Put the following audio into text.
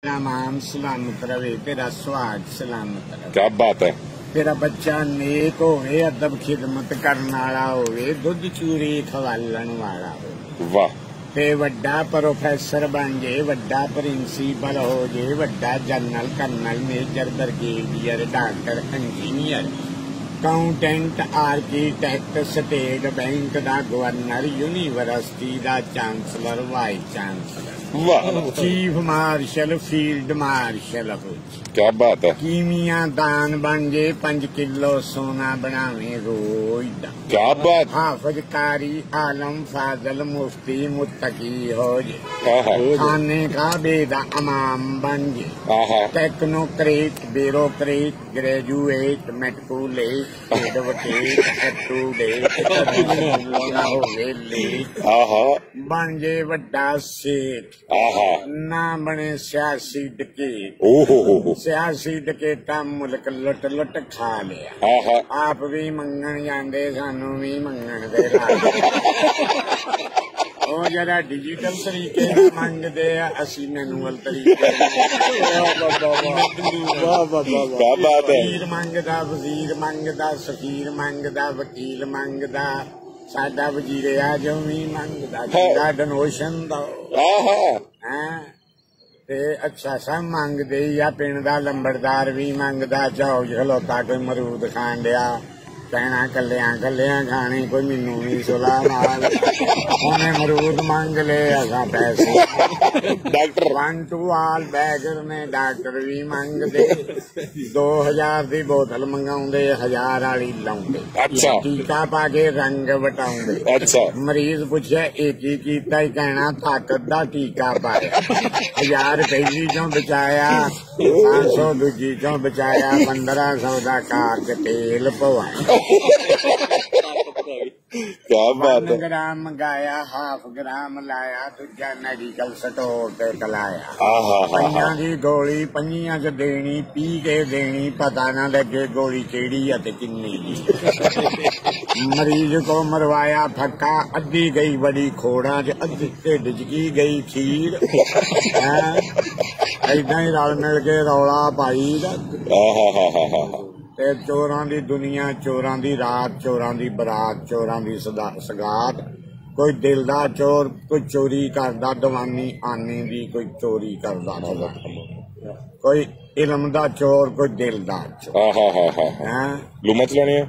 तेरा नाम सलामत रवे, तेरा सुहाग सलामत रवे। क्या बात है। तेरा बच्चा नेक होवे, अदब खिदमत करन वाला होवे, दुध चूरी खवालन वाला होवे। वाह। ते वड्डा प्रोफैसर बन जे, वड्डा प्रिंसीपल हो जे, वड्डा general colonel major brigadier doctor engineer accountant architect State Bank दा गवर्नर यूनिवर्सिटी दा चांसलर वाइस चांसलर वाह। चीफ मार्शल फील्ड मार्शल हो। क्या बात है। कीमिया दान बन जे, 5 किलो सोना बनावे रोज दा। क्या बात। हाफिज कारी आलम फाजल मुफ्ती मुत्तकी हो जे। खाने का बेदा इमाम बन जे। टेक्नोक्रेट ब्यूरोक्रेट ग्रेजुएट मेट्रोलेट एडवोकेट एप्रूडेट बन जे वड्डा सेठ ना बने सियासी डकैत। सियासी डकैता मुल्क लुट लुट खा लिया। आप भी मंगन जाते सानू भी मंगन दे ਉਹ ਜਿਹੜਾ ਡਿਜੀਟਲ ਤਰੀਕੇ ਨਾਲ ਮੰਗਦੇ ਆ, ਅਸੀਂ ਮੈਨੂਅਲ ਤਰੀਕੇ ਵਜ਼ੀਰ ਮੰਗਦਾ, ਵਜ਼ੀਰ ਮੰਗਦਾ, ਸਫੀਰ ਮੰਗਦਾ, ਵਕੀਲ ਮੰਗਦਾ, ਸਾਡਾ ਵਜ਼ੀਰ ਆਜ਼ਮ ਵੀ ਮੰਗਦਾ, ਜਿਹੜਾ ਡੋਨੇਸ਼ਨ ਦਾ ਤੇ ਅੱਛਾ ਸਭ ਮੰਗਦੇ ਹੀ ਆ। ਪਿੰਡ ਦਾ ਲੰਬੜਦਾਰ ਵੀ ਮੰਗਦਾ, ਚੌਕ ਖਲੋਤਾ ਕੋਈ ਮਰੂਦ ਖਾਣ ਡਿਆ, कहना कलिया कलिया खाने, कोई मैनू भी सुला माल उन्हें मरूद मंग ले, असा पैसे डॉक्टर 1 to all बैगर ने डॉक्टर भी मंगते। 2000 की बोतल मंगाउंदे, 1000 वाली लाउंदे। अच्छा। टीका पा के रंग वटाउंदे। अच्छा। मरीज पूछे एक ही कीता ही, कहना ताकत दा टीका पाया। 1000 पहली चो बचाया, 500 दूजी चो बचाया, 1500 का कार च तेल पवाया। क्या बात है। 1 ग्राम मंगाया, हाफ ग्राम लाया, दूजा मेडिकल स्टोर ते कलाया। पंजां दी गोली पंजियां च देनी, पी के देनी, पता ना लगे गोली केड़ी है ते किन्नी दी। मरीज को मरवाया फक्का, अद्धी गई बड़ी खोड़ा च, अद्धी ढिड च की गई खीर। ऐदां ही रल मिल के रौला पाई दा। ते चोरां दी दुनिया, चोरां दी रात, चोरां दी बरात, चोरां दी सगात। कोई दिल दा चोर, कोई चोरी करदा दवानी आने दी, कोई चोरी करदा कोई इलम दा चोर, कोई दिल दा चोर। लूमा चलानी है।